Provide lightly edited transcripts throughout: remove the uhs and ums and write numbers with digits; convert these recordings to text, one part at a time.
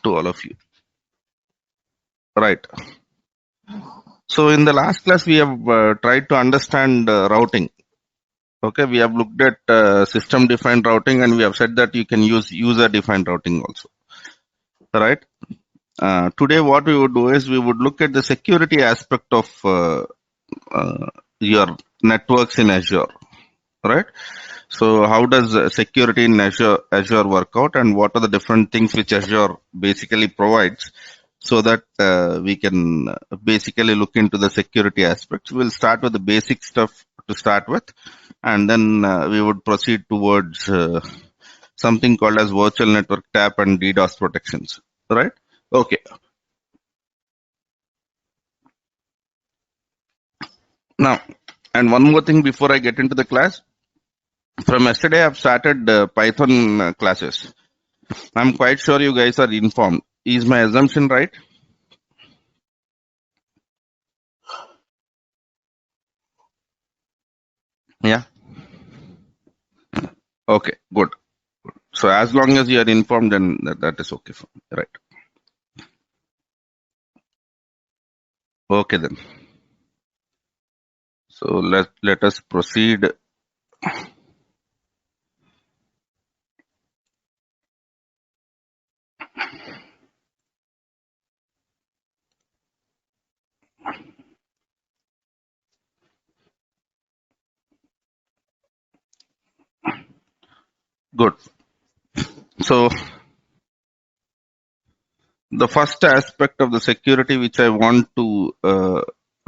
to all of you. Right. So in the last class, we have tried to understand routing. Okay, we have looked at system-defined routing, and we have said that you can use user-defined routing also. Right. Today, what we would do is we would look at the security aspect of your networks in Azure. Right. So how does security in Azure work out, and what are the different things which Azure basically provides, so that we can basically look into the security aspects. We'll start with the basic stuff to start with, and then we would proceed towards something called as virtual network tap and DDoS protections. Right? Okay. Now, and one more thing before I get into the class. From yesterday, I've started Python classes. I'm quite sure you guys are informed. Is my assumption right? Yeah. Okay. Good. So as long as you are informed, then that is okay for me. Right. Okay then. So let us proceed. Good. So the first aspect of the security which I want to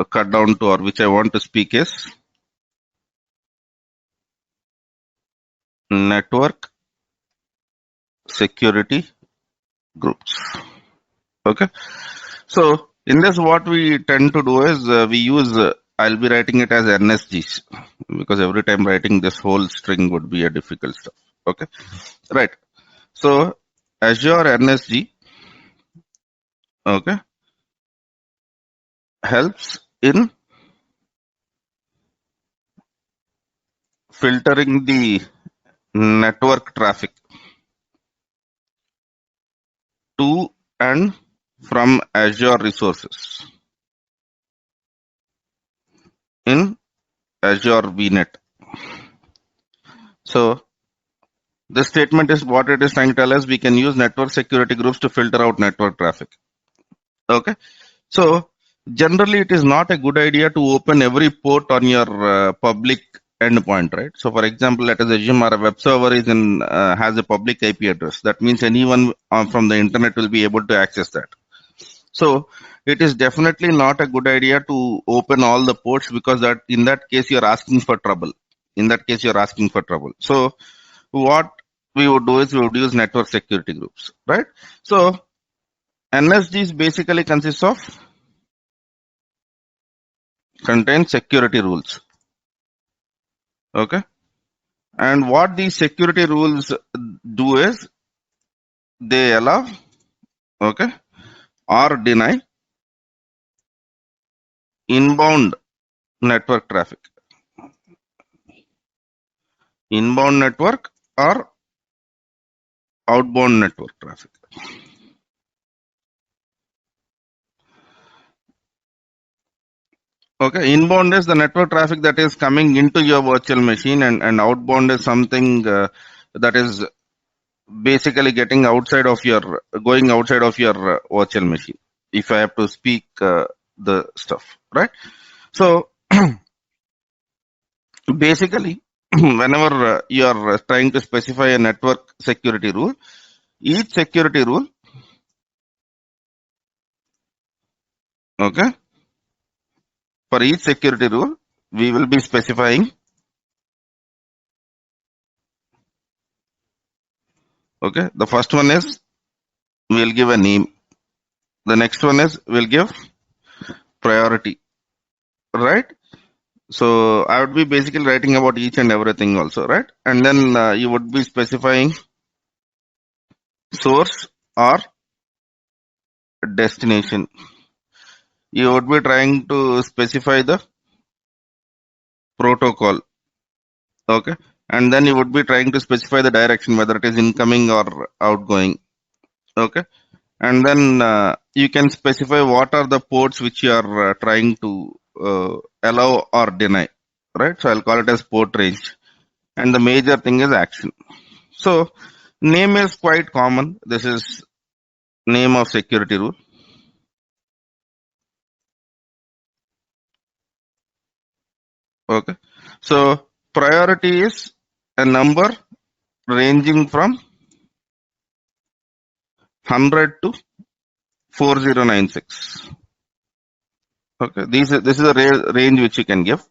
cut down to, or which I want to speak, is network security groups. Okay. So in this, what we tend to do is we use. I'll be writing it as NSGs, because every time writing this whole string would be a difficult stuff. Okay. Right. So Azure NSG, okay, helps in filtering the network traffic to and from Azure resources in Azure VNet. So this statement is what it is trying to tell us. We can use network security groups to filter out network traffic. Okay. So generally, it is not a good idea to open every port on your public endpoint, right? So for example, let us assume our web server is has a public IP address. That means anyone from the internet will be able to access that. So it is definitely not a good idea to open all the ports, because that in that case you're asking for trouble. So what we would do is we would use network security groups, right? So NSGs basically contain security rules. Okay. And what these security rules do is they allow, okay, or deny inbound network traffic. Inbound network or outbound network traffic. Okay, inbound is the network traffic that is coming into your virtual machine, and outbound is something that is basically going outside of your virtual machine. If I have to speak the stuff, right? So basically, whenever you are trying to specify a network security rule, each security rule, okay, for each security rule, we will be specifying, okay, the first one is we'll give a name. The next one is we'll give priority, right? So I would be basically writing about each and everything also, right? And then you would be specifying source or destination. You would be trying to specify the protocol, okay? And then you would be trying to specify the direction, whether it is incoming or outgoing, okay? and then you can specify what are the ports which you are trying to allow or deny, right? So I'll call it as port range, and the major thing is action. So name is quite common. This is name of security rule. Okay. So priority is a number ranging from 100 to 4096. Okay. This is a range which you can give,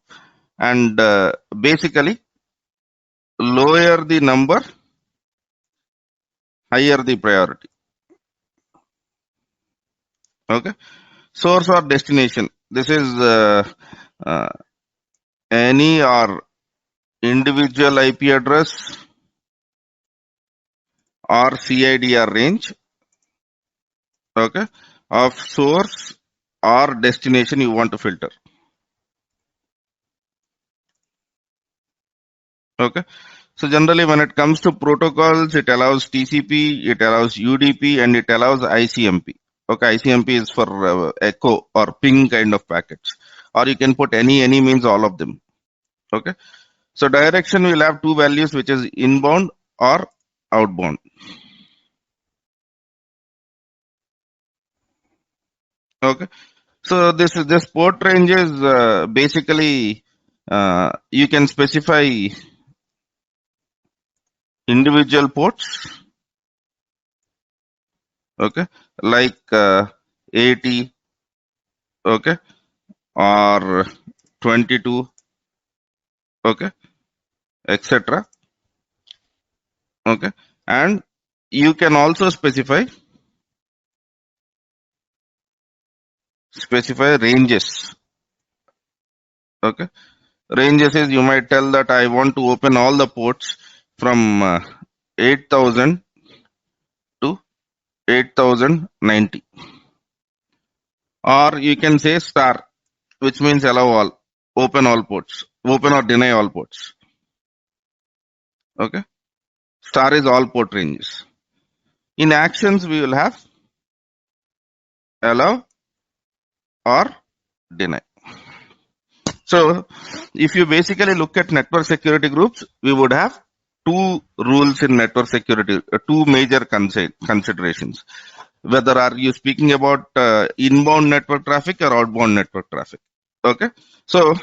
and basically lower the number, higher the priority. Okay. Source or destination. This is uh, any or individual IP address or CIDR range, okay, of source or destination you want to filter. Okay. So generally when it comes to protocols, it allows TCP, it allows UDP, and it allows ICMP. Okay, ICMP is for echo or ping kind of packets. Or you can put any means all of them. Okay. So direction will have two values, which is inbound or outbound. Okay. So this port range is basically you can specify individual ports. Okay, like 80. Okay, or 22. Okay, etc. Okay, and you can also specify ranges. Okay, ranges is you might tell that I want to open all the ports from 8000 to 8090, or you can say star, which means allow all, open all ports, open or deny all ports. Okay, star is all port ranges. In actions, we will have allow or deny. So if you basically look at network security groups, we would have two rules in network security, two major considerations. Whether are you speaking about inbound network traffic or outbound network traffic. Okay. So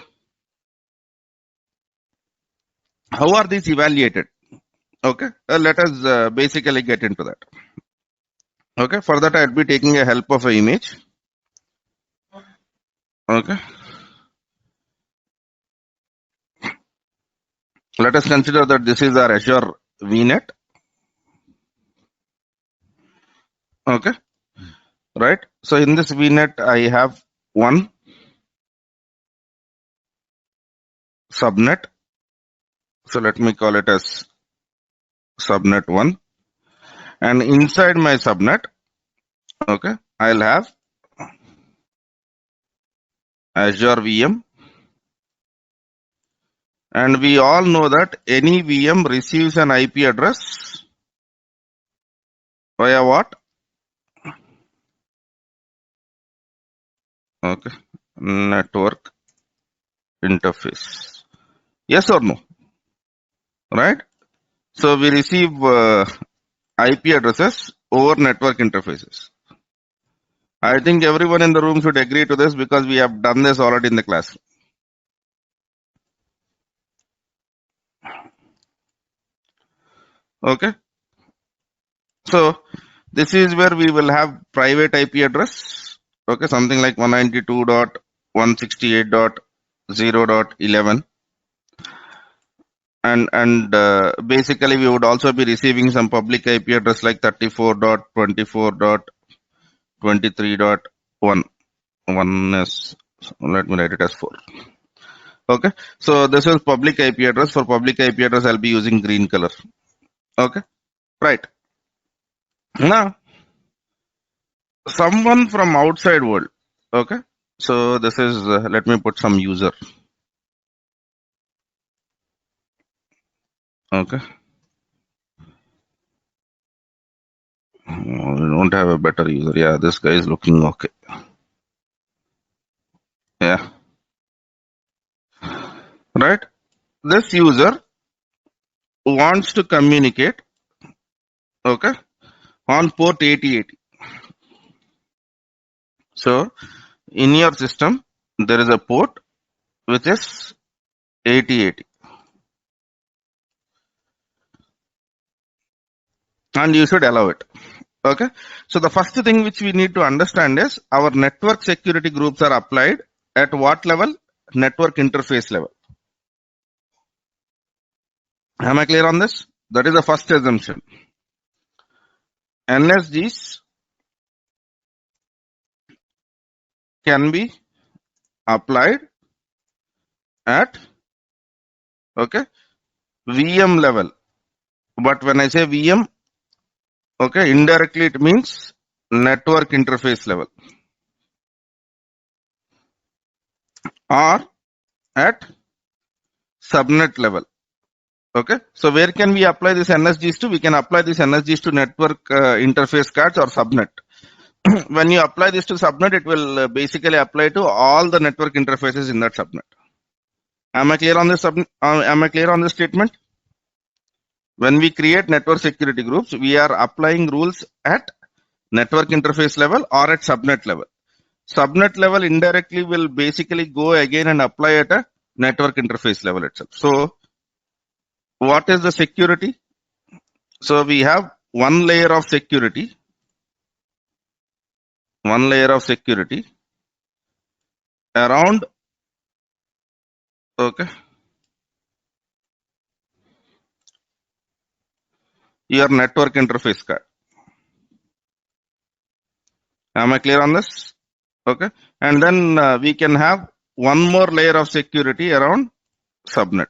how are these evaluated? Okay. Let us basically get into that. Okay. For that, I'll be taking a help of an image. Okay. Let us consider that this is our Azure VNet. Okay. Right. So in this VNet, I have one subnet. So let me call it as subnet 1. And inside my subnet, okay, I'll have Azure VM. And we all know that any VM receives an IP address via what? Okay, network interface. Yes or no? Right? So we receive IP addresses over network interfaces. I think everyone in the room should agree to this because we have done this already in the class. Okay. So this is where we will have private IP address. Okay, something like 192.168.0.11. And basically we would also be receiving some public IP address like 34.24.23.1. One is, let me write it as 4. Okay, so this is public IP address. For public IP address, I'll be using green color. Okay, right. Now, someone from outside world. Okay, so this is, let me put some user. Okay. We don't have a better user. Yeah, this guy is looking okay. Yeah, right. This user wants to communicate, okay, on port 8080. So in your system, there is a port which is 8080, and you should allow it. Okay. So the first thing which we need to understand is our network security groups are applied at what level? Network interface level. Am I clear on this? That is the first assumption. NSGs can be applied at, okay, VM level. But when I say VM, okay, indirectly it means network interface level or at subnet level. Okay, so where can we apply this NSGs to? We can apply this NSGs to network interface cards or subnet. When you apply this to subnet, it will basically apply to all the network interfaces in that subnet. Am I clear on this? Am I clear on this statement? When we create network security groups, we are applying rules at network interface level or at subnet level. Subnet level indirectly will basically go again and apply at a network interface level itself. So what is the security? So we have one layer of security around, okay, your network interface card. Am I clear on this? Okay. And then we can have one more layer of security around subnet.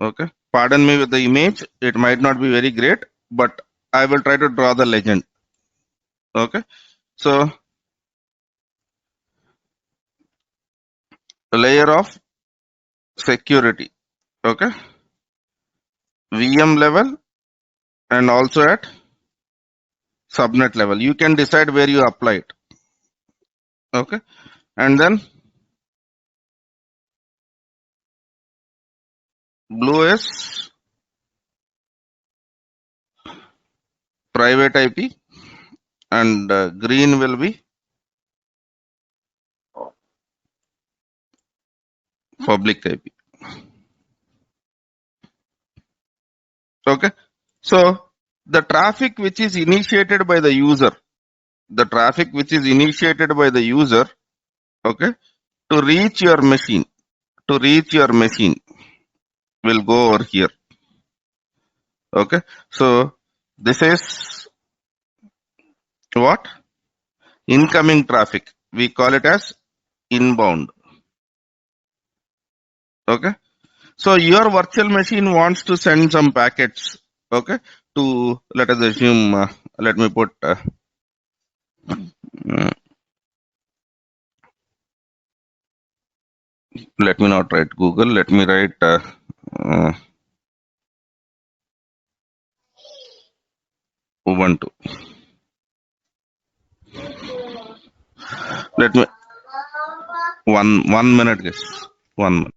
Okay. Pardon me with the image. It might not be very great, but I will try to draw the legend. Okay. So a layer of security. Okay. VM level and also at subnet level. You can decide where you apply it. Okay. And then blue is private IP and green will be public IP. Okay. So the traffic which is initiated by the user, okay, to reach your machine, will go over here. Okay. So this is what? Incoming traffic. We call it as inbound. Okay. So your virtual machine wants to send some packets. Okay. To, let us assume, let me put, let me not write Google. Let me write Ubuntu. Let me, one minute, guys. 1 minute.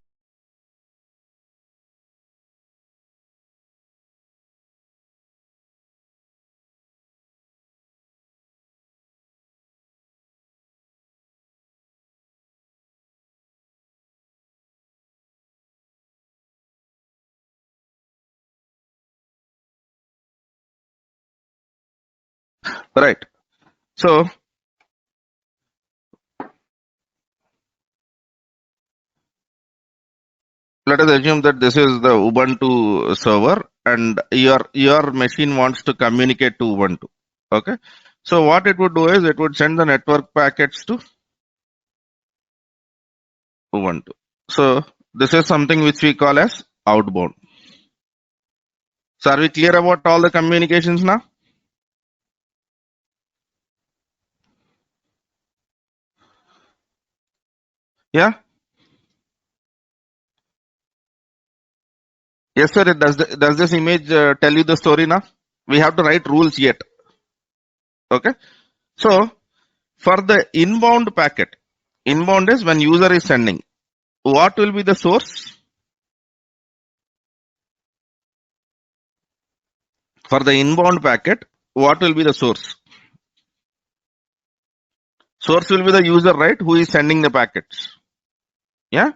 Right. So let us assume that this is the Ubuntu server and your machine wants to communicate to Ubuntu. Okay. So what it would do is it would send the network packets to Ubuntu. So this is something which we call as outbound. So are we clear about all the communications now? Yeah. Yes, sir. Does this image tell you the story now? We have to write rules yet. Okay. So for the inbound packet, inbound is when user is sending. What will be the source? For the inbound packet, what will be the source? Source will be the user, right? Who is sending the packets. Yeah.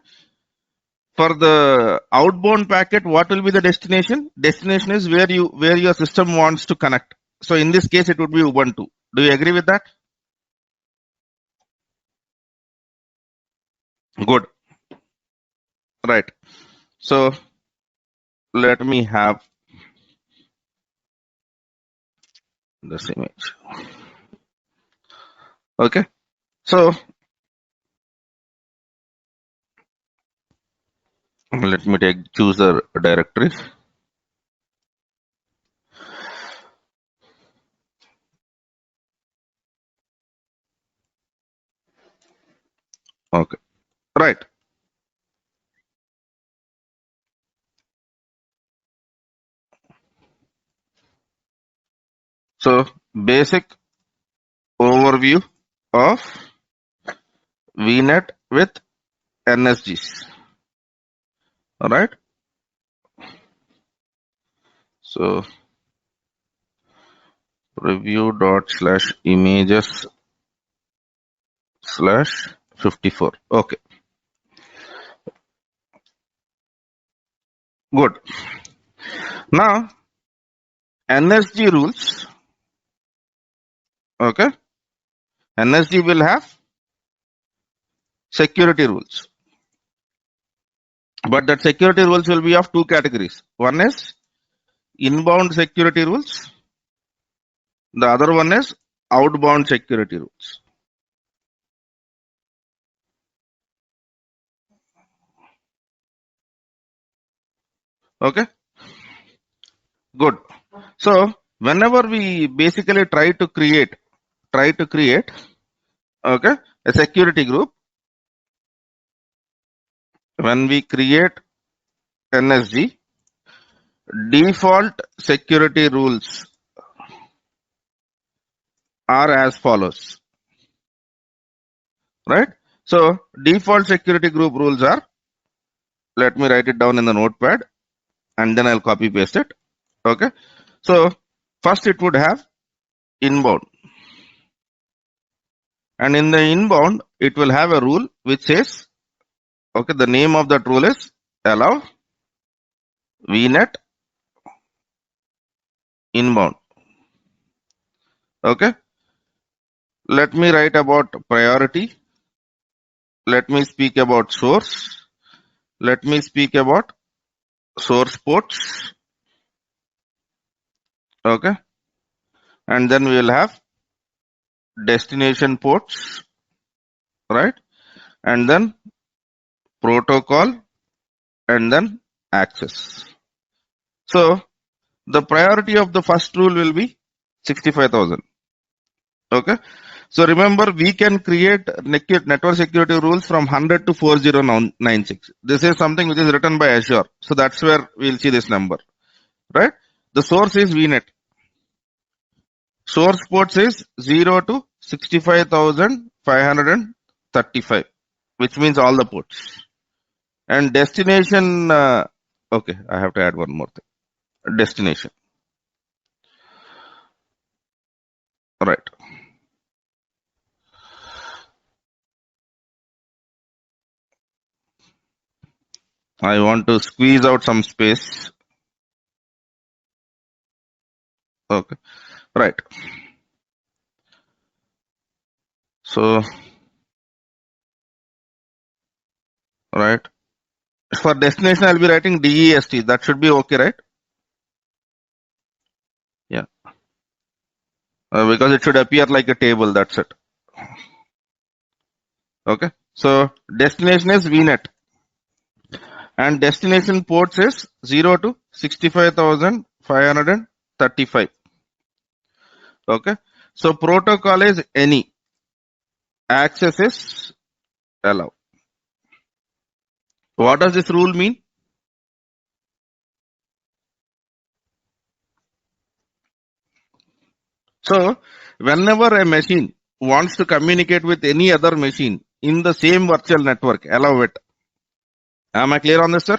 For the outbound packet, what will be the destination? Destination is where your system wants to connect. So in this case, it would be Ubuntu. Do you agree with that? Good. Right. So let me have this image. Okay. So let me take user directory. Okay. Right. So basic overview of VNet with NSGs. All right. So review dot slash images slash 54. Okay. Good. Now NSG rules. Okay. NSG will have security rules. But that security rules will be of two categories. One is inbound security rules. The other one is outbound security rules. Okay. Good. So whenever we basically try to create, okay, a security group, when we create NSG, default security rules are as follows, right? So default security group rules are, let me write it down in the notepad and then I'll copy paste it. Okay. So first it would have inbound, and in the inbound it will have a rule which says, okay, the name of that rule is allow VNet inbound. Okay. Let me write about priority. Let me speak about source. Let me speak about source ports. Okay. And then we will have destination ports, right? And then protocol and then access. So the priority of the first rule will be 65,000. Okay. So remember, we can create network security rules from 100 to 4096. This is something which is written by Azure. So that's where we'll see this number, right? The source is VNet. Source ports is 0 to 65,535, which means all the ports. And destination, okay, I have to add one more thing. Destination. Right. I want to squeeze out some space. Okay. Right. So, right. For destination, I'll be writing DEST. That should be okay, right? Yeah. Because it should appear like a table. That's it. Okay. So, destination is VNet. And destination ports is 0 to 65,535. Okay. So, protocol is any. Access is allow. What does this rule mean? So whenever a machine wants to communicate with any other machine in the same virtual network, allow it. Am I clear on this, sir?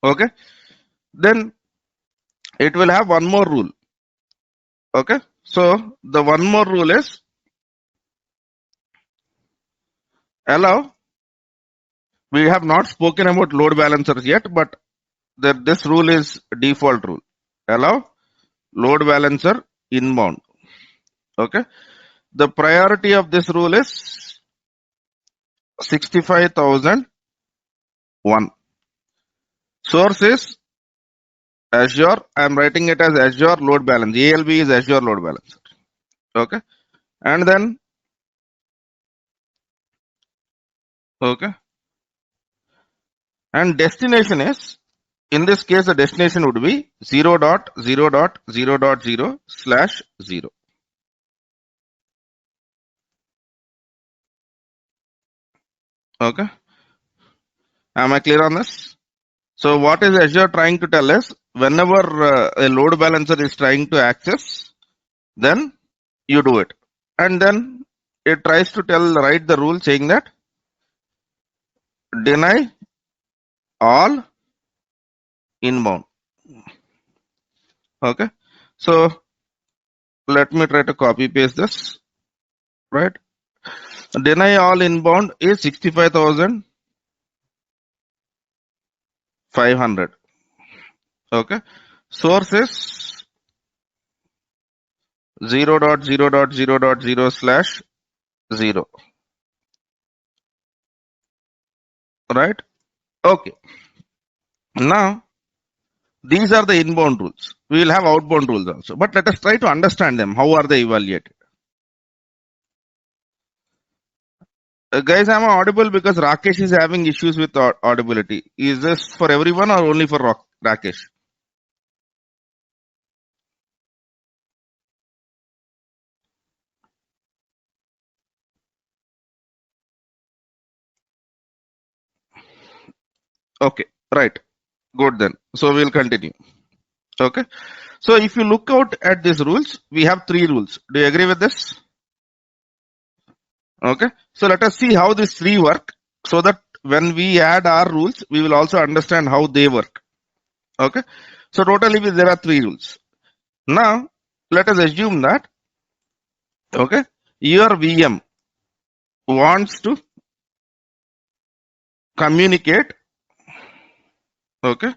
Okay. Then it will have one more rule. Okay. So the one more rule is allow. We have not spoken about load balancers yet, but this rule is default rule. Allow load balancer inbound. Okay. The priority of this rule is 65,001. Source is Azure. I am writing it as Azure load balance. ALB is Azure load balancer. Okay. And then, okay. And destination is, in this case, the destination would be 0.0.0.0/0. Okay. Am I clear on this? So what is Azure trying to tell us? Whenever a load balancer is trying to access, then you do it. And then it tries to write the rule saying that deny all inbound. Okay. So let me try to copy paste this. Right. Deny all inbound is 65,500. Okay. Source is 0.0.0.0/0. Right. Okay. Now these are the inbound rules. We will have outbound rules also, but let us try to understand them. How are they evaluated? Guys, I'm audible because Rakesh is having issues with audibility. Is this for everyone or only for Rakesh? Okay, right. Good then. So we'll continue. Okay. So if you look out at these rules, we have 3 rules. Do you agree with this? Okay. So let us see how these 3 work so that when we add our rules, we will also understand how they work. Okay. So totally there are 3 rules. Now let us assume that, okay, your VM wants to communicate, okay,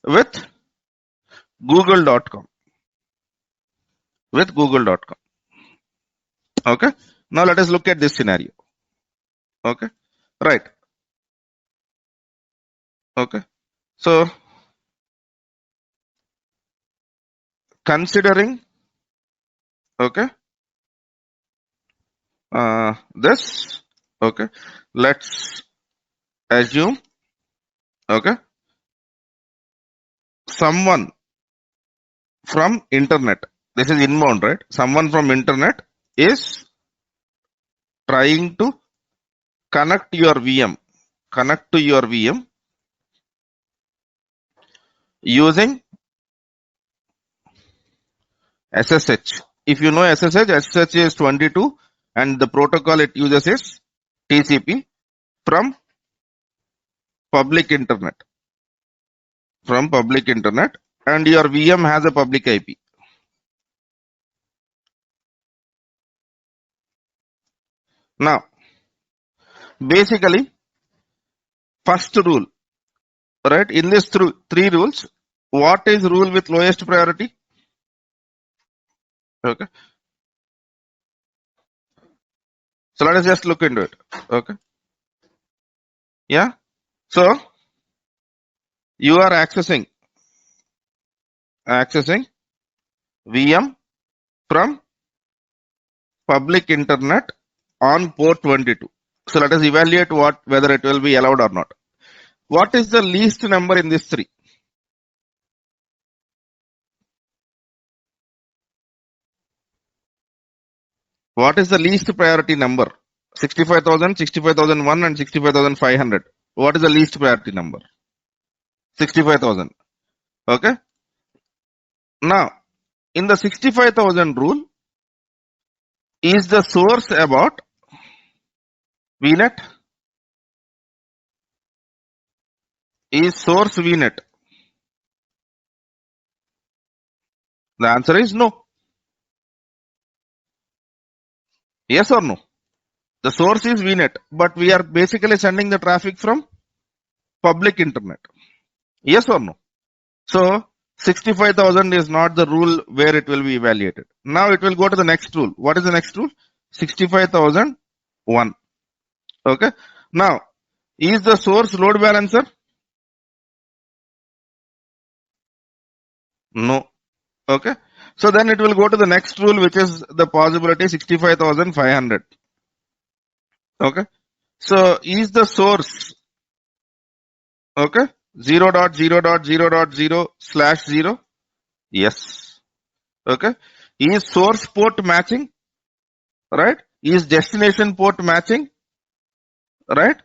with google.com. With google.com. Okay. Now let us look at this scenario. Okay. Right. Okay. So considering, okay, this, okay, let's assume, okay, someone from internet, this is inbound, right? Someone from internet is trying to connect to your VM using SSH. If you know SSH is 22 and the protocol it uses is TCP from public internet. And your VM has a public IP. Now, basically, first rule, right? In this 3 rules, what is rule with lowest priority? Okay. So let us just look into it. Okay. Yeah. So you are accessing VM from public internet on port 22. So let us evaluate whether it will be allowed or not. What is the least number in this 3? What is the least priority number? 65,000, 65,001 and 65,500. What is the least priority number? 65,000. Okay. Now, in the 65,000 rule, is the source about VNet? Is source VNet? The answer is no. Yes or no? The source is VNet, but we are basically sending the traffic from public internet. Yes or no? So 65,000 is not the rule where it will be evaluated. Now it will go to the next rule. What is the next rule? 65,001. Okay. Now, is the source load balancer? No. Okay. So then it will go to the next rule, which is the possibility 65,500. Okay. So is the source, okay, 0.0.0.0/0? Yes. Okay. Is source port matching? Right. Is destination port matching? Right.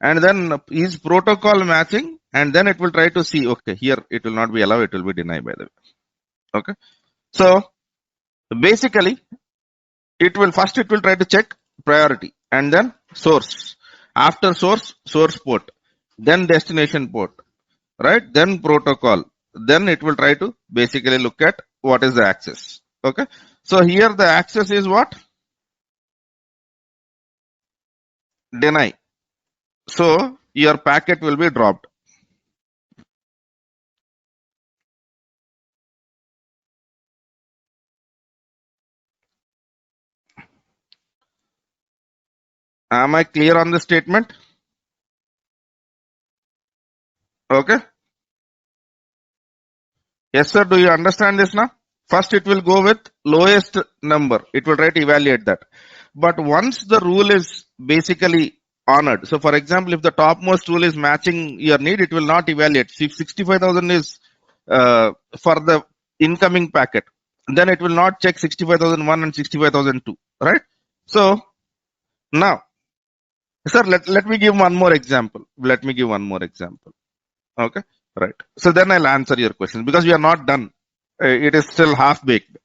And then is protocol matching? And then it will try to see, okay, here it will not be allowed, it will be denied by the way. Okay. So basically, it will try to check priority and then source. After source port, then destination port, right? Then protocol. Then it will try to basically look at what is the access. Okay. So here the access is what? Deny. So your packet will be dropped. Am I clear on the statement? Okay. Yes, sir. Do you understand this now? First, it will go with lowest number. It will try to evaluate that. But once the rule is basically honored, so for example, if the topmost rule is matching your need, it will not evaluate. If 65,000 is for the incoming packet, then it will not check 65,001 and 65,002, right? So now, sir, let me give one more example. Okay, right. So then I'll answer your question because we are not done. It is still half baked.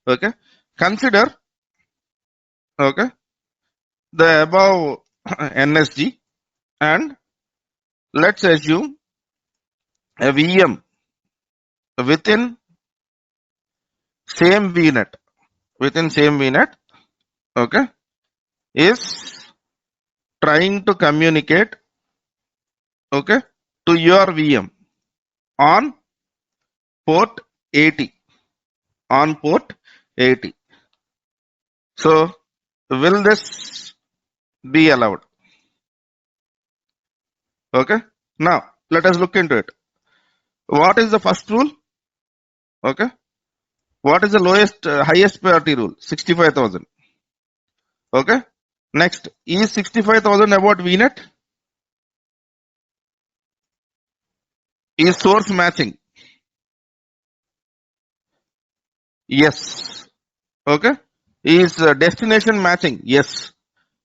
Okay. Consider, okay, the above NSG and let's assume a VM within same VNet, okay, is trying to communicate, okay, to your VM on port 80. So will this be allowed? Okay. Now let us look into it. What is the first rule? Okay. What is the highest priority rule? 65,000. Okay. Next, is 65,000 about VNet? Is source matching? Yes. Okay. Is destination matching? Yes.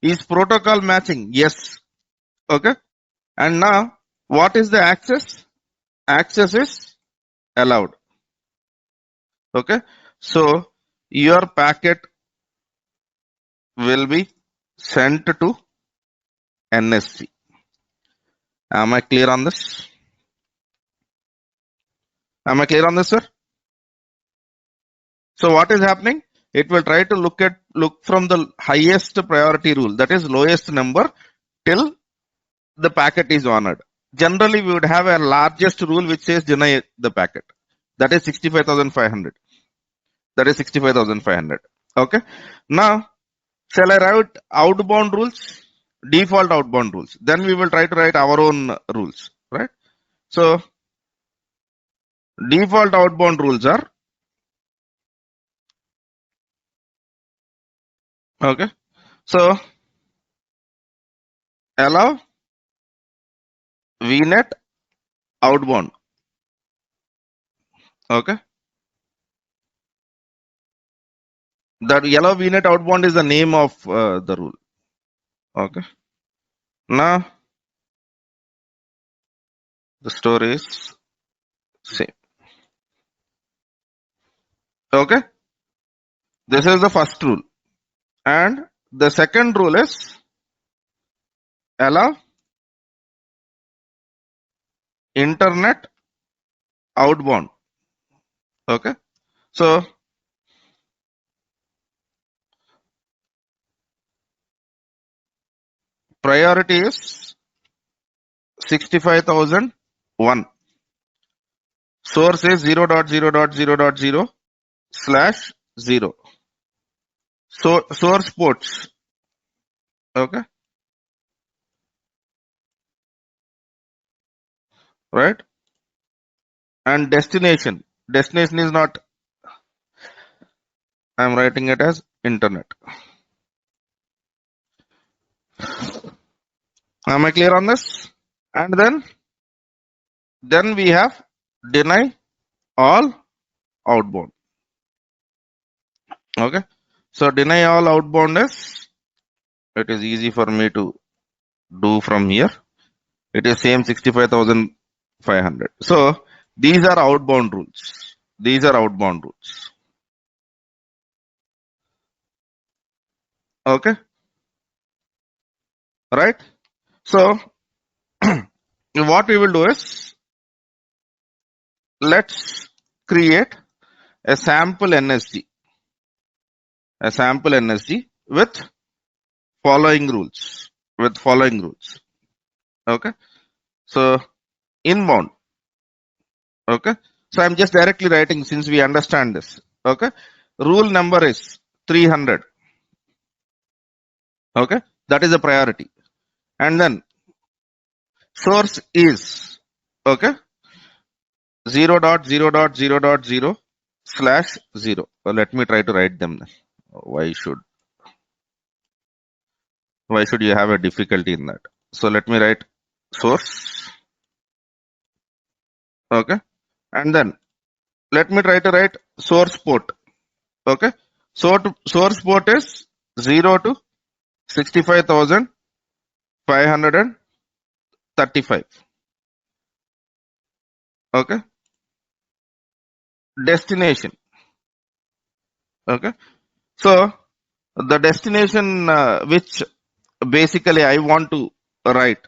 Is protocol matching? Yes. Okay. And now, what is the access? Access is allowed. Okay. So, your packet will be sent to NSG. Am I clear on this? Sir? So what is happening? It will try to look from the highest priority rule, that is lowest number, till the packet is honored. Generally, we would have a largest rule which says deny the packet. That is 65,500. Okay. Now, shall I write outbound rules? Default outbound rules. Then we will try to write our own rules, right? So, default outbound rules are, okay. So, allow VNet outbound. Okay. That yellow VNet outbound is the name of the rule. Okay. Now, The story is same. Okay. This is the first rule. And the second rule is allow internet outbound. Okay. So priority is 65,001. Source is 0.0.0.0 slash 0. So source ports. Okay. Right. And destination. Destination is not, I'm writing it as internet. Am I clear on this? And then we have deny all outbound. Okay. So deny all outbound is, it is easy for me to do from here. It is same 65,500. So these are outbound rules. These are outbound rules. Okay. Right. So what we will do is, let's create a sample NSG. A sample NSG with following rules. With following rules. Okay. So inbound. Okay. So I'm just directly writing since we understand this. Okay. Rule number is 300. Okay. That is a priority. And then source is, okay, 0.0.0.0 slash 0. Let me try to write them. Why should you have a difficulty in that? So let me write source. Okay. And then let me try to write source port. Okay. So source port is 0 to 65,535. Okay. Destination. Okay. So the destination which basically I want to write.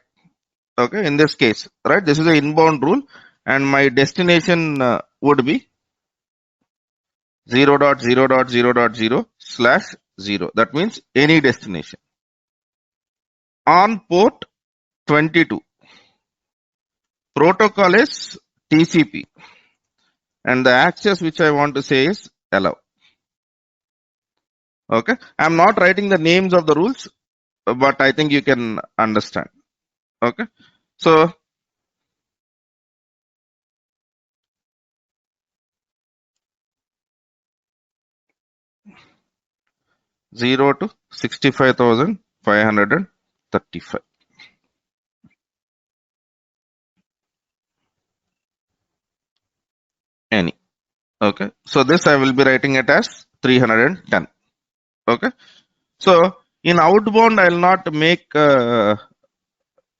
Okay. In this case, right? This is the inbound rule, and my destination would be 0.0.0.0 slash 0. That means any destination. On port 22. Protocol is TCP. And the access which I want to say is allow. Okay. I'm not writing the names of the rules, but I think you can understand. Okay. So 0 to 65,535. Any. Okay. So this I will be writing it as 310. Okay. So in outbound, I'll not make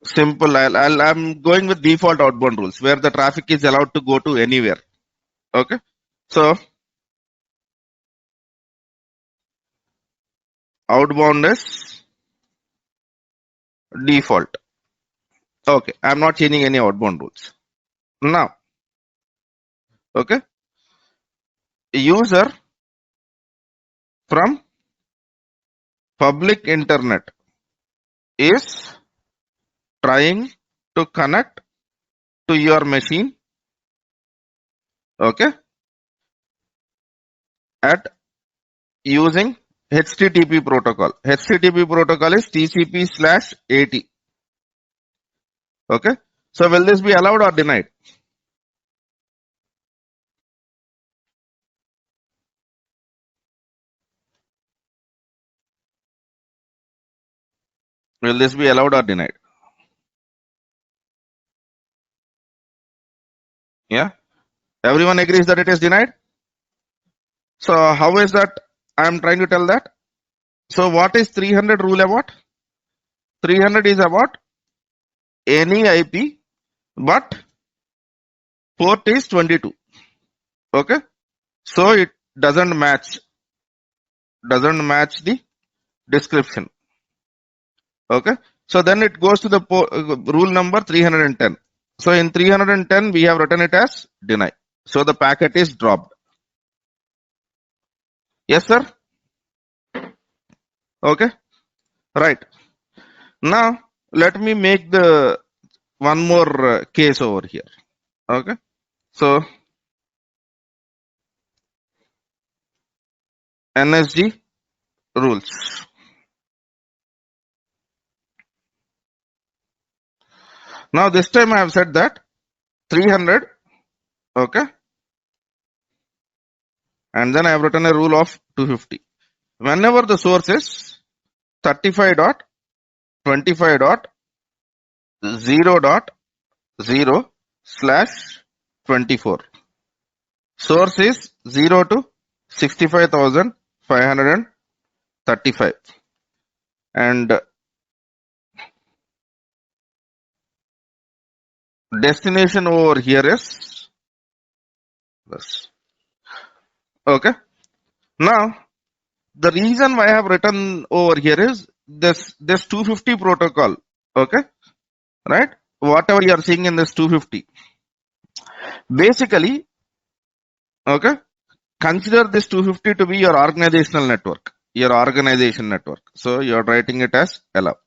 simple. I'm going with default outbound rules where the traffic is allowed to go to anywhere. Okay. So outbound is default. Okay. I'm not changing any outbound rules. Now, okay. User from public internet is trying to connect to your machine. Okay. At using HTTP protocol. HTTP protocol is TCP/80. Okay. So will this be allowed or denied? Will this be allowed or denied? Yeah. Everyone agrees that it is denied. So how is that? I am trying to tell that. So what is 300 rule about? 300 is about any IP, but port is 22. Okay. So it doesn't match the description. Okay. So then it goes to the rule number 310. So in 310, we have written it as deny. So the packet is dropped. Yes, sir. Okay. Right. Now let me make the one more case over here. Okay. So NSG rules. Now this time I have said that 300. Okay. And then I have written a rule of 250. Whenever the source is 35.25.0.0/24. Source is 0 to 65,535. And destination over here is this. Okay. Now, the reason why I have written over here is this 250 protocol. Okay. Right. Whatever you are seeing in this 250. Basically, okay, consider this 250 to be your organizational network, your organization network. So you are writing it as allow.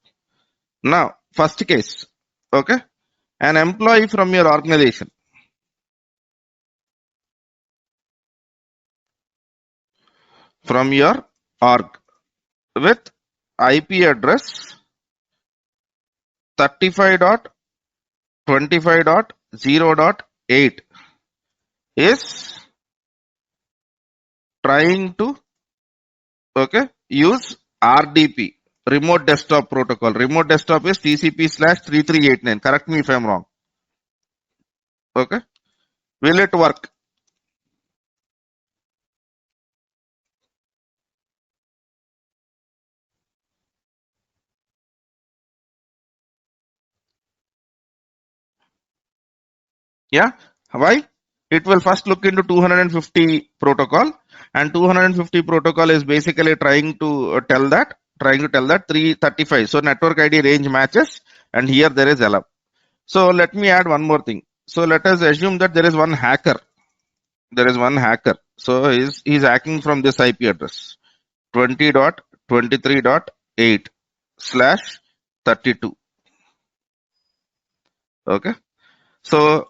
Now, first case, okay, an employee from your organization from your org with IP address 35.25.0.8 is trying to, okay, use RDP, remote desktop protocol. Remote desktop is TCP/3389. Correct me if I'm wrong. Okay. Will it work? Yeah. Why? It will first look into 250 protocol, and 250 protocol is basically trying to trying to tell that 335. So network ID range matches, and here there is allow. So let me add one more thing. So let us assume that there is one hacker. There is one hacker. So he's hacking from this IP address 20.23.8/32. Okay. So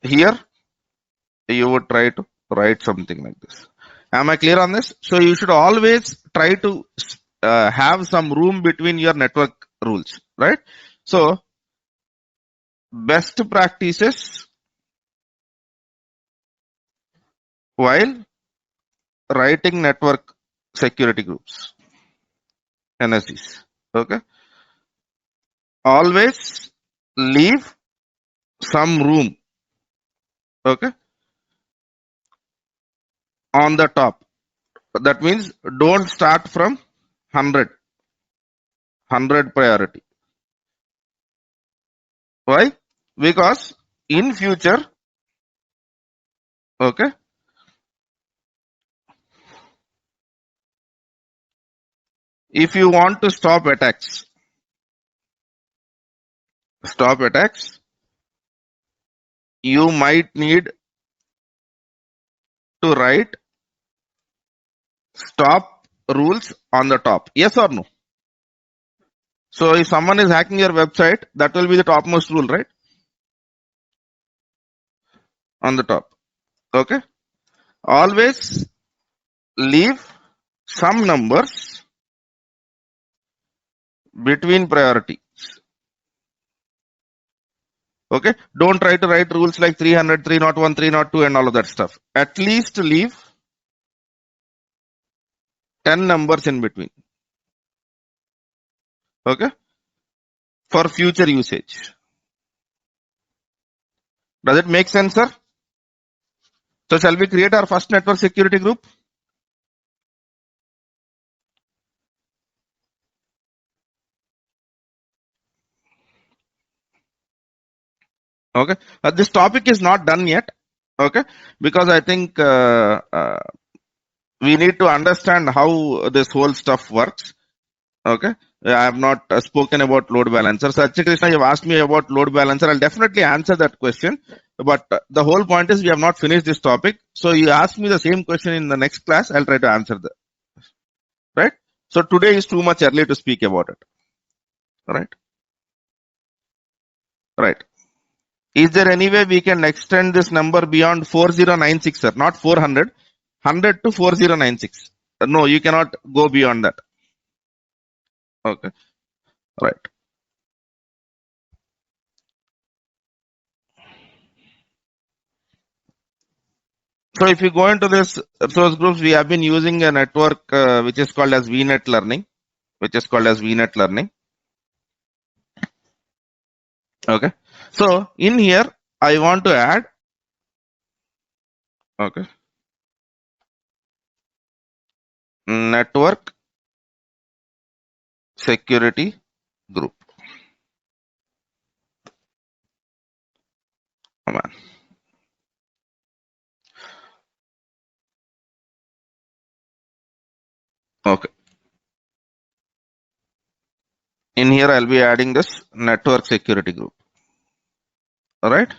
here you would try to write something like this. Am I clear on this? So you should always try to have some room between your network rules, right? So best practices while writing network security groups, NSGs. Okay. Always leave some room. Okay. On the top. That means don't start from 100 priority. Why? Because in future, okay, if you want to stop attacks, you might need to write stop rules on the top. Yes or no? So if someone is hacking your website, that will be the topmost rule, right? On the top. Okay. Always leave some numbers between priority. Okay. Don't try to write rules like 300, 301, 302 and all of that stuff. At least leave 10 numbers in between. Okay. For future usage. Does it make sense, sir? So shall we create our first network security group? Okay. This topic is not done yet. Okay. Because I think we need to understand how this whole stuff works. Okay. I have not spoken about load balancer. Satya Krishna, you have asked me about load balancer. I'll definitely answer that question. But the whole point is we have not finished this topic. So you ask me the same question in the next class. I'll try to answer that. Right. So today is too much early to speak about it. Right. Right. Is there any way we can extend this number beyond 4096, sir? Not 400, 100 to 4096. No, you cannot go beyond that. Okay. Right. So if you go into this source groups, we have been using a network which is called as VNet Learning, Okay. So in here, I want to add, okay, network security group. Come on. Okay. In here, I'll be adding this network security group. All right.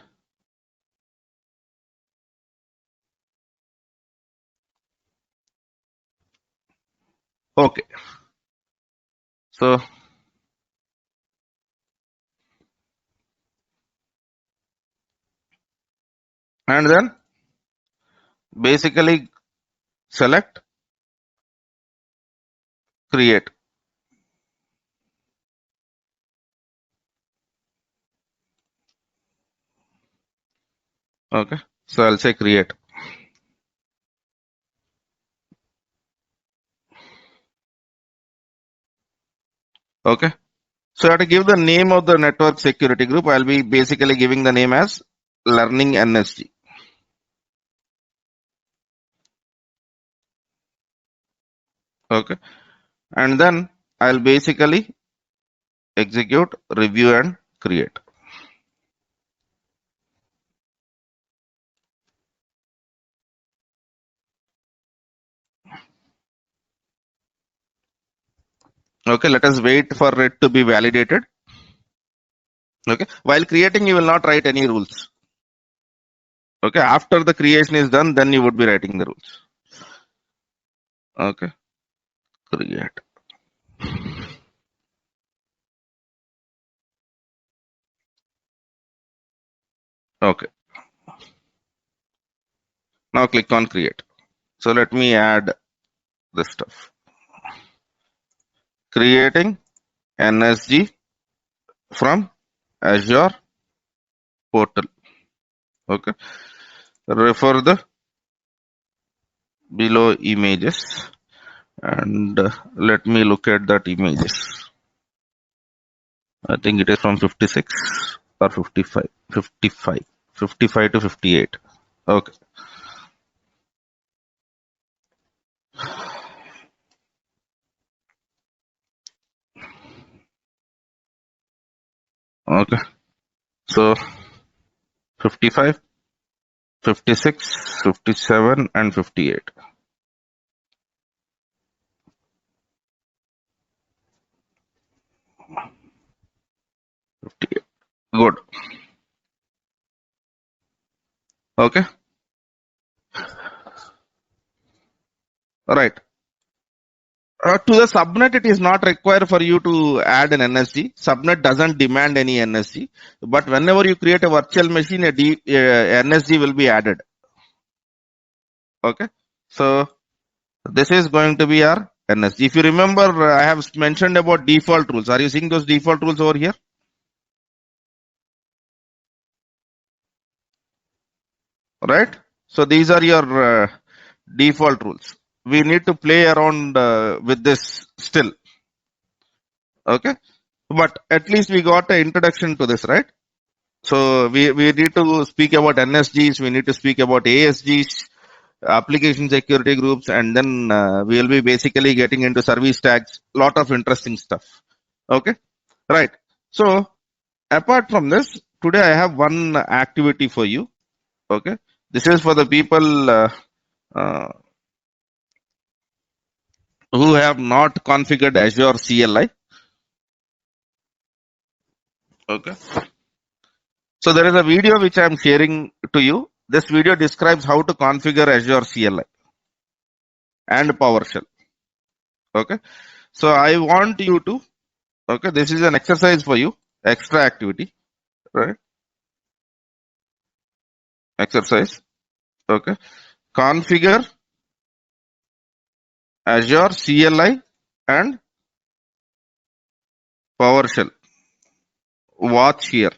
Okay. So, and then basically select create. Okay. So I'll say create. Okay. So I have to give the name of the network security group. I'll be basically giving the name as Learning NSG. Okay. And then I'll basically execute, review, and create. Okay. Let us wait for it to be validated. Okay. While creating, you will not write any rules. Okay. After the creation is done, then you would be writing the rules. Okay. Create. Okay. Now click on create. So let me add this stuff. Creating NSG from Azure portal. Okay. Refer the below images and let me look at that images. I think it is from 56 or 55 to 58. Okay. Okay. So 55, 56, 57 and 58. Good. Okay. All right. To the subnet, it is not required for you to add an NSG. Subnet doesn't demand any NSG. But whenever you create a virtual machine, a NSG will be added. Okay. So this is going to be our NSG. If you remember, I have mentioned about default rules. Are you seeing those default rules over here? Right. So these are your default rules. We need to play around with this still. Okay. But at least we got an introduction to this, right? So we need to speak about NSGs, we need to speak about ASGs, application security groups, and then we will be basically getting into service tags, lot of interesting stuff. Okay, right. So apart from this, today I have one activity for you. Okay, this is for the people uh, who have not configured Azure CLI. Okay, so there is a video which I am sharing to you. This video describes how to configure Azure CLI and PowerShell. Okay, so I want you to, okay, this is an exercise for you, extra activity, right? Exercise. Okay, configure Azure CLI and PowerShell. Watch here.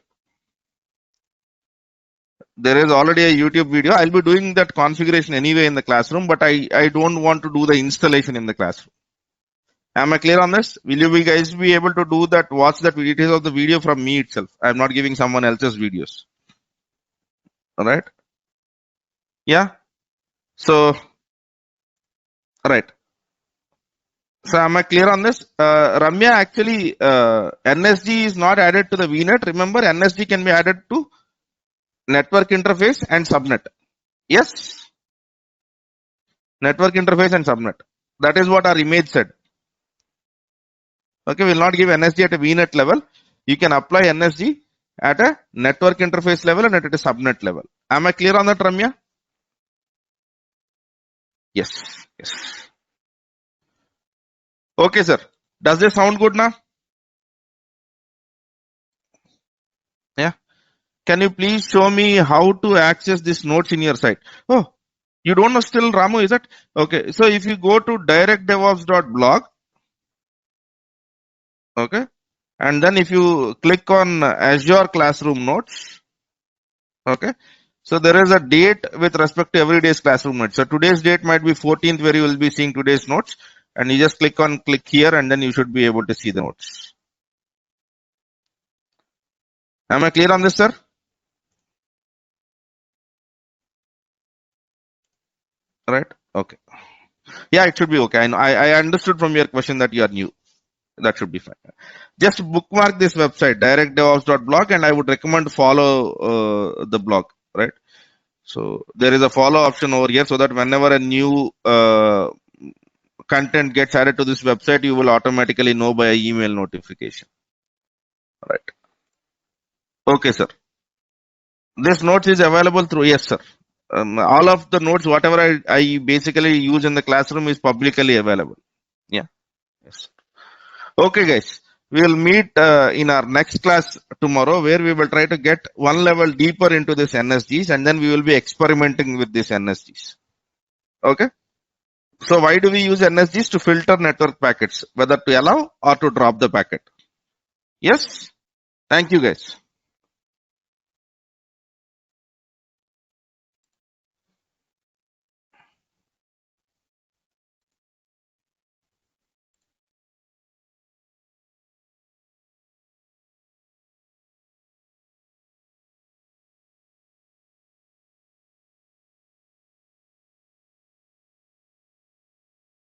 There is already a YouTube video. I'll be doing that configuration anyway in the classroom, but I don't want to do the installation in the classroom. Am I clear on this? Will you guys be able to do that? Watch that video. It is of the video from me itself. I'm not giving someone else's videos. All right. Yeah. So, right. So am I clear on this? Ramya, actually, NSG is not added to the VNet. Remember, NSG can be added to network interface and subnet. Yes. Network interface and subnet. That is what our image said. Okay, we'll not give NSG at a VNet level. You can apply NSG at a network interface level and at a subnet level. Am I clear on that, Ramya? Yes. Yes. Okay, sir. Does this sound good now? Yeah. Can you please show me how to access these nodes in your site? Oh, you don't know still, Ramu, is it? Okay. So if you go to directdevops.blog, okay, and then if you click on Azure Classroom Notes, okay, so there is a date with respect to every day's classroom notes. So today's date might be 14th, where you will be seeing today's notes, and you just click here, and then you should be able to see the notes. Am I clear on this, sir? Right? Okay. Yeah, it should be okay. I understood from your question that you are new. That should be fine. Just bookmark this website, directdevops.blog, and I would recommend follow the blog, right? So there is a follow option over here, so that whenever a new content gets added to this website, you will automatically know by email notification. Right. Okay, sir. This notes is available through, yes, sir. All of the notes, whatever I basically use in the classroom, is publicly available. Yeah. Yes. Okay, guys. We will meet in our next class tomorrow, where we will try to get one level deeper into this NSGs, and then we will be experimenting with these NSGs. Okay. So why do we use NSGs? To filter network packets, whether to allow or to drop the packet. Yes. Thank you, guys.